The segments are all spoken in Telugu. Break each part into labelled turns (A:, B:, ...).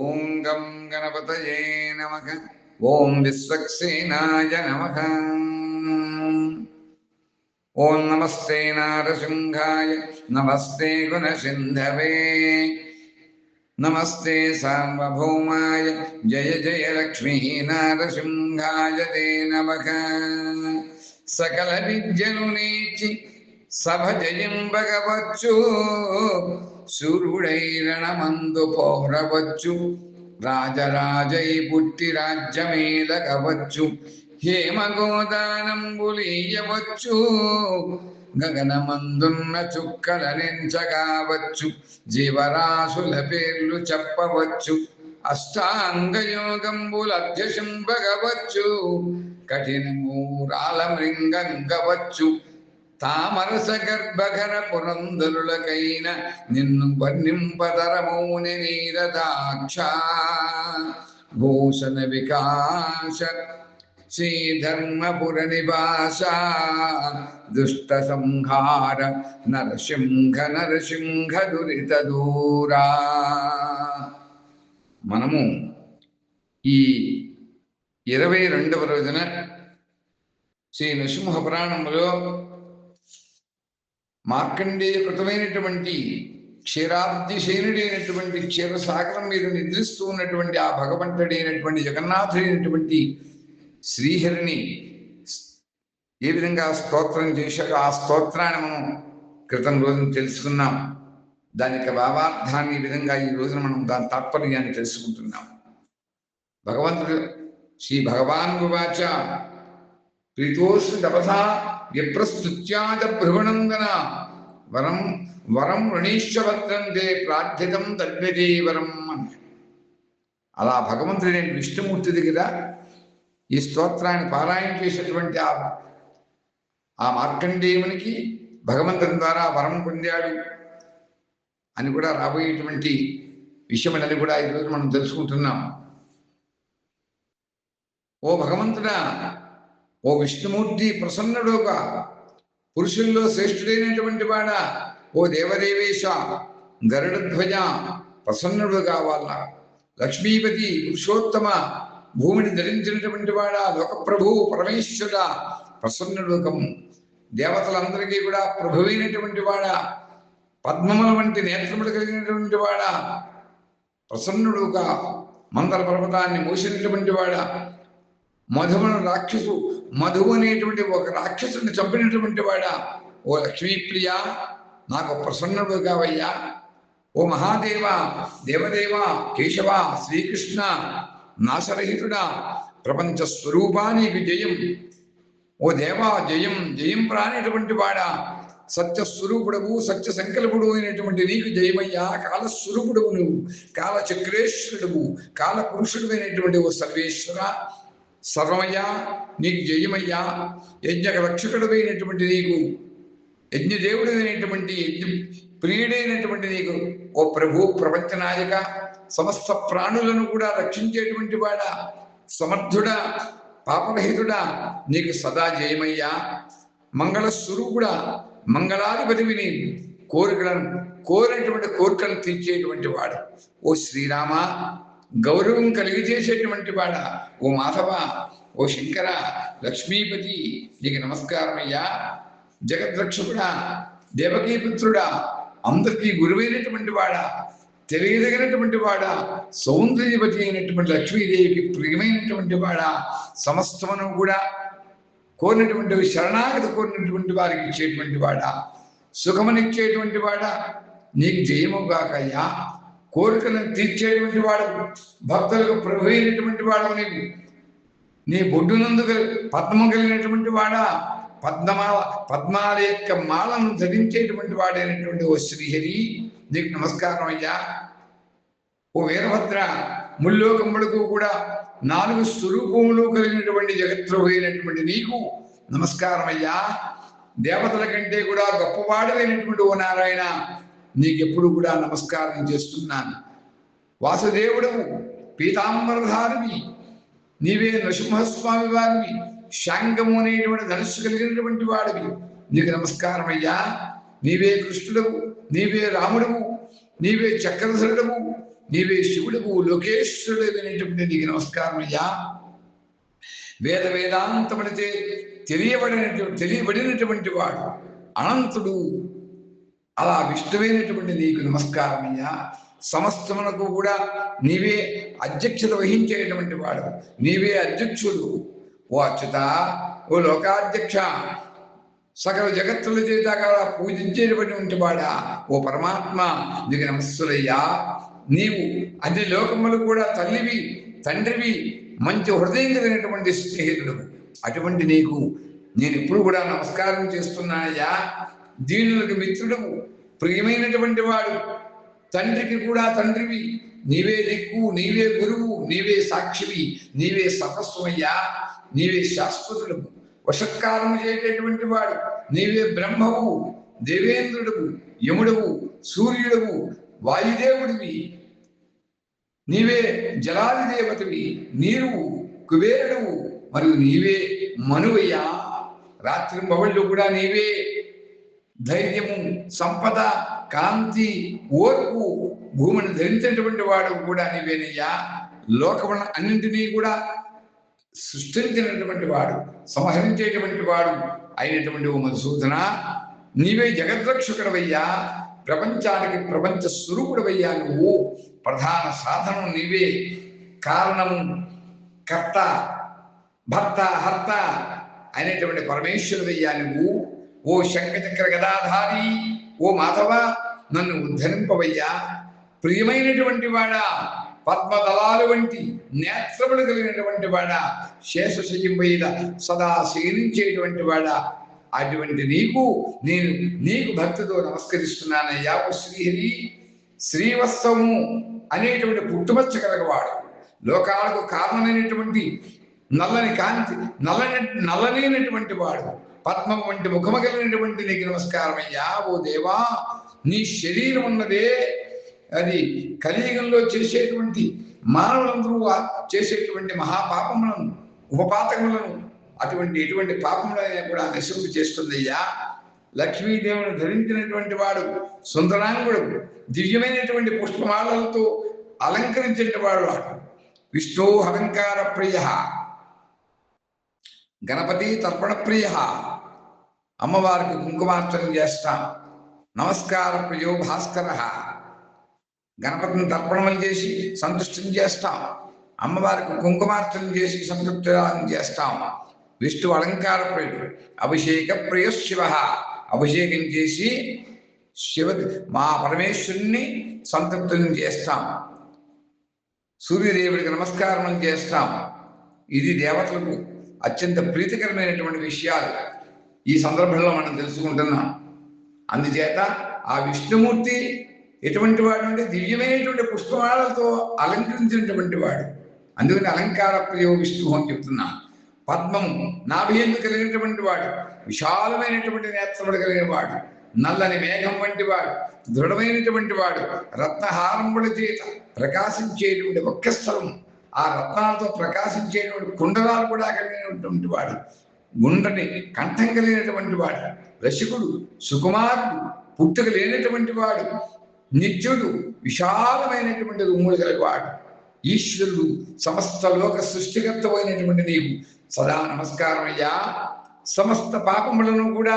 A: ఓం గం గణపతయే నమః. ఓం విశ్వక్సేనాయ నమః. ఓం నమస్తే నారసింహాయ నమస్తే గుణసింధవే నమస్తే సార్వభౌమాయ జయ జయ లక్ష్మీ నారసింహాయ తే నమః. సకల విద్యలు నేర్చి సభ జయింపగవచ్చు, సూర్యుడై రణమందు పోరవచ్చు, రాజరాజై పుట్టి రాజ్యమేలగవచ్చు, హేమగోదానంబులీయవచ్చు, గగనమందున్న చుక్కలనెంచగావచ్చు, జీవరాశుల పేర్లు చెప్పవచ్చు, అష్టాంగయోగంబులభ్యసింపగవచ్చు, కఠినమూరాల మృంగంగవచ్చు, తామరస గర్భఘన పురంధరులకైన నిన్ను వర్ణింపతరమౌని నీరదాక్ష. భూషణ వికాస శ్రీధర్మపుర నివాస, దుష్ట సంహార నరసింహ దురిత దూరా. మనము ఈ 22వ రోజున శ్రీ నృసింహ పురాణంలో మార్కండేయ కృతమైనటువంటి క్షీరాబ్దిశయనుడైనటువంటి క్షీరసాగరం మీద నిద్రిస్తూ ఉన్నటువంటి ఆ భగవంతుడైనటువంటి జగన్నాథుడైనటువంటి శ్రీహరిని ఏ విధంగా స్తోత్రం చేశాడో ఆ స్తోత్రాన్ని మనం క్రితం రోజున తెలుసుకున్నాం. దానికి భావార్థాన్ని ఈ విధంగా ఈ రోజున మనం దాని తాత్పర్యాన్ని తెలుసుకుంటున్నాం. భగవంతుడు శ్రీ భగవాన్ ఉవాచ ప్రీతోస్సు తపసా విప్రస్తుత్యాద భృగునందన వరం వరం రణీశ్వభద్రందే ప్రార్థితం తద్విజీవరం. అలా భగవంతుడి విష్ణుమూర్తి దగ్గర ఈ స్తోత్రాన్ని పారాయణ చేసేటువంటి ఆ మార్కండేయునికి భగవంతుని ద్వారా వరం పొందాడు అని కూడా రాబోయేటువంటి విషయమని కూడా ఈరోజు మనం తెలుసుకుంటున్నాం. ఓ భగవంతుడా, ఓ విష్ణుమూర్తి ప్రసన్నుడుగా, పురుషుల్లో శ్రేష్ఠుడైనటువంటి వాడా, ఓ దేవదేవేశ గరుడధ్వజ ప్రసన్నుడు కావాల, లక్ష్మీపతి పురుషోత్తమ భూమిని ధరించినటువంటి వాడా, లోకప్రభు పరమేశ్వర ప్రసన్నుడుకం, దేవతలందరికీ కూడా ప్రభువైనటువంటి వాడా, పద్మముల వంటి నేత్రములు కలిగినటువంటి వాడా ప్రసన్నుడుగా, మందర పర్వతాన్ని మోసినటువంటి వాడా, మధువు అనేటువంటి ఒక రాక్షసుని చంపినటువంటి వాడా, ఓ లక్ష్మీప్రియ నాకు ప్రసన్నుడు కావయ్యా, ఓ మహాదేవ దేవదేవ కేశవ శ్రీకృష్ణ నాశరహితుడా ప్రపంచ స్వరూపా నీకు జయం, ఓ దేవా జయం జయం ప్రానేటువంటి వాడా, సత్యస్వరూపుడవు సత్య సంకల్పుడు అయినటువంటి నీకు జయమయ్యా, కాలస్వరూపుడవు నువ్వు, కాలచక్రేశ్వరుడువు, కాల పురుషుడు అయినటువంటి ఓ సర్వేశ్వర సర్వమయ్యా నీకు జయమయ్యా, యజ్ఞ రక్షకుడైనటువంటి నీకు, యజ్ఞదేవుడైనటువంటి యజ్ఞ ప్రియుడైనటువంటి నీకు ఓ ప్రభు ప్రపంచ నాయక, సమస్త ప్రాణులను కూడా రక్షించేటువంటి వాడా, సమర్థుడా పాపరహితుడా నీకు సదా జయమయ్యా, మంగళ స్వరూపుడా మంగళాధిపతివిని, కోరినటువంటి కోరికలను తీర్చేటువంటి వాడు, ఓ శ్రీరామ గౌరవం కలిగజేసేటువంటి వాడా, ఓ మాధవ ఓ శంకర లక్ష్మీపతి నీకు నమస్కారమయ్యా, జగద్రక్షకుడా దేవకీపుత్రుడా అందరికీ గురువైనటువంటి వాడా, తెలియదగినటువంటి వాడా, సౌందర్యవతి అయినటువంటి లక్ష్మీదేవికి ప్రియమైనటువంటి వాడా, సమస్తమును కూడా కోరినటువంటి శరణాగతి కోరినటువంటి వారికి ఇచ్చేటువంటి వాడా, సుఖమునిచ్చేటువంటి వాడా నీకు జయముగాకయ్యా, కోరికలను తీర్చేటువంటి వాడు, భక్తులకు ప్రభు అయినటువంటి వాడు నీవు, నీ బొడ్డునందు పద్మం కలిగినటువంటి వాడా, పద్మాల యొక్క మాలను ధరించేటువంటి వాడైనటువంటి ఓ శ్రీహరి నీకు నమస్కారం అయ్యా, ఓ వీరభద్ర ముల్లోకములకు కూడా 4 స్వరూపములు కలిగినటువంటి జగత్ప్రభు అయినటువంటి నీకు నమస్కారం అయ్యా, దేవతల కంటే కూడా గొప్పవాడైనటువంటి ఓ నారాయణ నీకెప్పుడు కూడా నమస్కారం చేస్తున్నాను. వాసుదేవుడవు పీతాంబరధారివి నీవే నృసింహస్వామి వారివి, శాంగము అనేటువంటి ధనుస్సు కలిగినటువంటి వాడివి నీకు నమస్కారం అయ్యా, నీవే కృష్ణుడవు నీవే రాముడవు నీవే చక్రధరుడవు నీవే శివుడువు, లోకేశ్వరుడైనటువంటి నీకు నమస్కారం అయ్యా. వేద వేదాంతములచే తెలియబడినటువంటి వాడు అనంతుడు, అలా విష్ణువైనటువంటి నీకు నమస్కారం అయ్యా. సమస్తమునకు కూడా నీవే అధ్యక్షత వహించేటువంటి వాడు, నీవే అధ్యక్షుడు. ఓ అచ్యుత, ఓ లోకాధ్యక్ష, సకల జగత్తుల చేత పూజించేటువంటి వాడా ఓ పరమాత్మ నీకు నమస్సులయ్యా. నీవు అన్ని లోకములు కూడా తల్లివి, తండ్రివి, మంచి హృదయం కలిగినటువంటి స్నేహితుడు. అటువంటి నీకు నేను ఇప్పుడు కూడా నమస్కారం చేస్తున్నానయ్యా. దీనులకు మిత్రుడు, ప్రియమైనటువంటి వాడు, తండ్రికి కూడా తండ్రివి, నీవే దిక్కు, నీవే గురువు, నీవే సాక్షివి, నీవే సర్వస్వమయ్యా. నీవే శాశ్వతుడు, వశత్కారం చేసేటువంటి వాడు, నీవే బ్రహ్మవు, దేవేంద్రుడవు, యముడవు, సూర్యుడవు, వాయుదేవుడివి, నీవే జలాది దేవతవి, నీరు కుబేరుడవు, మరియు నీవే మనువయ్యా. రాత్రి బవళ్ళు కూడా నీవే ధైర్యము, సంపద, కాంతి, ఓర్పు, భూమిని ధరించినటువంటి వాడు కూడా నీవేనయ్యా. లోకములను అన్నింటినీ కూడా సృష్టించినటువంటి వాడు, సంహరించేటువంటి వాడు అయినటువంటి ఓ మధుసూదన, నీవే జగద్రక్షకుడవయ్యా. ప్రపంచానికి ప్రపంచ స్వరూపుడవయ్యా. నువ్వు ప్రధాన సాధనం నీవే, కారణము, కర్త, భర్త, హర్త అయినటువంటి పరమేశ్వరుడయ్యా నువ్వు. ఓ శంఖచక్ర గదాధారి, ఓ మాధవ, నన్ను ఉద్ధరింపవయ్యా. ప్రియమైనటువంటి వాడా, పద్మదళాలు వంటి నేత్రములు కలిగినటువంటి వాడా, శేషశయ్యం మీద సదా శయనించేటువంటి వాడా, అటువంటి నేను నీకు భక్తితో నమస్కరిస్తున్నానయ్యా. ఓ శ్రీహరి, శ్రీవత్సవము అనేటువంటి పుట్టుమచ్చ కలగవాడు, లోకాలకు కారణమైనటువంటి నల్లని కాంతి, నల్లనైనటువంటి వాడు, పద్మం వంటి ముఖము కలిగినటువంటి నీకు నమస్కారం అయ్యా. ఓ దేవా, నీ శరీరం ఉన్నదే అది కలియుగంలో చేసేటువంటి మానవులందరూ చేసేటువంటి మహాపాపములను, ఉపపాతకములను, ఎటువంటి పాపములైనా కూడా నశింపు చేస్తుందయ్యా. లక్ష్మీదేవుని ధరించినటువంటి వాడు, సుందరాంగుడు, దివ్యమైనటువంటి పుష్పమాలలతో అలంకరించిన వాడు. విష్ణు అలంకార ప్రియ, గణపతి తర్పణ ప్రియ. అమ్మవారికి కుంకుమార్చన చేస్తాం. నమస్కార ప్రియో భాస్కర, గణపతిని తర్పణములు చేసి సంతుష్టం చేస్తాం. అమ్మవారికి కుంకుమార్చన చేసి సంతృప్తి చేస్తాం. విష్ణు అలంకార ప్రియుడు, అభిషేక ప్రియ శివ, అభిషేకం చేసి మా పరమేశ్వరుని సంతృప్తం చేస్తాం. సూర్యదేవుడికి నమస్కారం చేస్తాం. ఇది దేవతలకు అత్యంత ప్రీతికరమైనటువంటి విషయాలు ఈ సందర్భంలో మనం తెలుసుకుంటున్నాం. అందుచేత ఆ విష్ణుమూర్తి ఎటువంటి వాడు అంటే దివ్యమైనటువంటి పుష్పమాలతో అలంకరించినటువంటి వాడు. అందుకని అలంకార ప్రియో విష్ణు అని చెప్తున్నా. పద్మం నాభియందు కలిగినటువంటి వాడు, విశాలమైనటువంటి నేత్రములు కలిగిన వాడు, నల్లని మేఘం వంటి వాడు, దృఢమైనటువంటి వాడు, రత్నహారముల చేత ప్రకాశించేటువంటి వక్షస్థలం, ఆ రత్నాలతో ప్రకాశించేటువంటి కుండలాలు కూడా కలిగినటువంటి వాడు, గుండ్రని కంఠం కలిగినటువంటి వాడు, రసికుడు, సుకుమారుడు, పుట్టుక లేనటువంటి వాడు, నిత్యుడు, విశాలమైనటువంటి ఉమ్ముడు కలిగివాడు, ఈశ్వరుడు, సమస్త లోక సృష్టికర్తమైనటువంటి నీకు సదా నమస్కారం అయ్యా. సమస్త పాపములను కూడా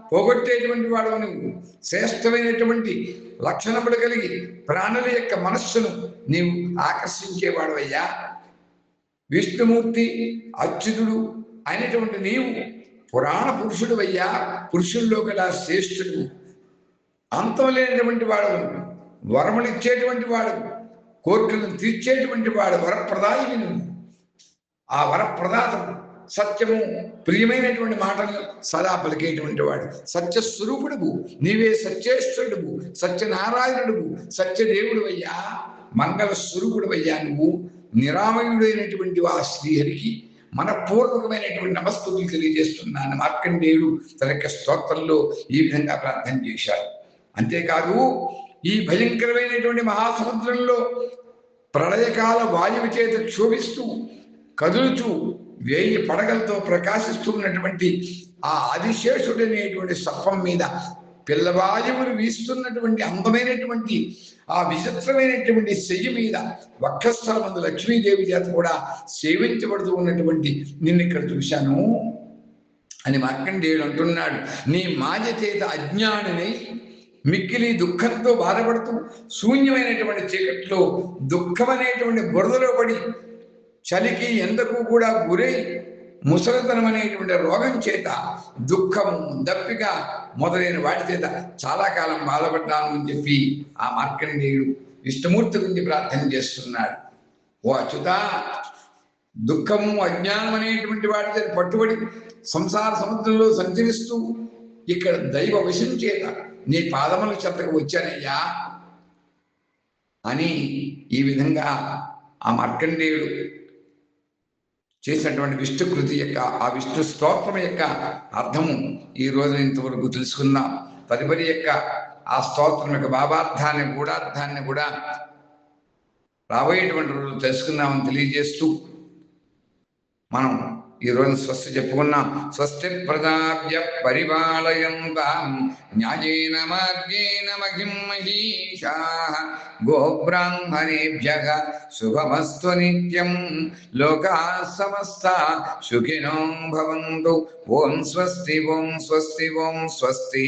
A: పోగొట్టేటువంటి వాడు నువ్వు. శ్రేష్టమైనటువంటి లక్షణములు కలిగి ప్రాణుల యొక్క మనస్సును నీవు ఆకర్షించేవాడు అయ్యా. విష్ణుమూర్తి అచ్యుతుడు అయినటువంటి నీవు పురాణ పురుషుడు అయ్యా. పురుషుల్లో కల శ్రేష్ఠుడు, అంతం లేనటువంటి వాడు, వరములు ఇచ్చేటువంటి వాడు, కోర్టులను తీర్చేటువంటి వాడు, వరప్రదాయి నువ్వు. ఆ వరప్రదాత సత్యము, ప్రియమైనటువంటి మాటలు సదా పలికేటువంటి వాడు, సత్యస్వరూపుడువు, నీవే సత్యేశ్వరుడువు, సత్యనారాయణుడువు, సత్యదేవుడు అయ్యా, మంగళ స్వరూపుడు అయ్యా. నువ్వు నిరామయుడైనటువంటి ఆ శ్రీహరికి మనపూర్వకమైనటువంటి నమస్కృతులు తెలియజేస్తున్నాను. మార్కండేయుడు తన యొక్క స్తోత్రంలో ఈ విధంగా ప్రార్థన చేశాడు. అంతేకాదు, ఈ భయంకరమైనటువంటి మహాసముద్రంలో ప్రళయకాల వాయువు చేత క్షోభిస్తూ కదులుచూ 1000 పడగలతో ప్రకాశిస్తూ ఉన్నటువంటి ఆ ఆదిశేషుడనేటువంటి సర్పం మీద పిల్లవాయువులు వీస్తున్నటువంటి అందమైనటువంటి ఆ విచిత్రమైనటువంటి శయ్య మీద వక్షస్థలమందు లక్ష్మీదేవి చేత కూడా సేవించబడుతూ ఉన్నటువంటి నిన్ను ఇక్కడ చూశాను అని మార్కండేయుడు అంటున్నాడు. నీ మాయ చేత అజ్ఞానినై మిక్కిలి దుఃఖంతో బాధపడుతూ శూన్యమైనటువంటి చీకట్లో దుఃఖమనేటువంటి బురదలో పడి చలికి ఎండకు కూడా గురై ముసలితనం అనేటువంటి రోగం చేత దుఃఖము దప్పిక మొదలైన వాటి చేత చాలా కాలం బాధపడ్డాను అని చెప్పి ఆ మార్కండేయుడు విష్ణుమూర్తి గురించి ప్రార్థన చేస్తున్నాడు. ఓ అచ్యుత, దుఃఖము అజ్ఞానం అనేటువంటి వాటి చేత పట్టుబడి సంసార సముద్రంలో సంచరిస్తూ ఇక్కడ దైవ వశం చేత నీ పాదముల చెత్తకు వచ్చానయ్యా అని ఈ విధంగా ఆ మార్కండేయుడు చేసినటువంటి విష్ణుకృతి యొక్క ఆ విష్ణు స్తోత్రం యొక్క అర్థము ఈ రోజు ఇంతవరకు తెలుసుకుందాం. తదుపరి యొక్క ఆ స్తోత్రం యొక్క భావార్థాన్ని గూఢార్థాన్ని కూడా రాబోయేటువంటి రోజు తెలుసుకుందామని తెలియజేస్తూ మనం ఈ రోజు స్వస్తి చెప్పుకున్నాం. స్వస్తి ప్రజాభ్య పరిపాలయంతాం న్యాయేన మార్గేణ మహిం మహీషాః గోబ్రాహ్మణేభ్యః శుభమస్తు నిత్యం లోకాః సమస్తాః సుఖినో భవంతు. ఓం స్వస్తి ఓం స్వస్తి ఓం స్వస్తి.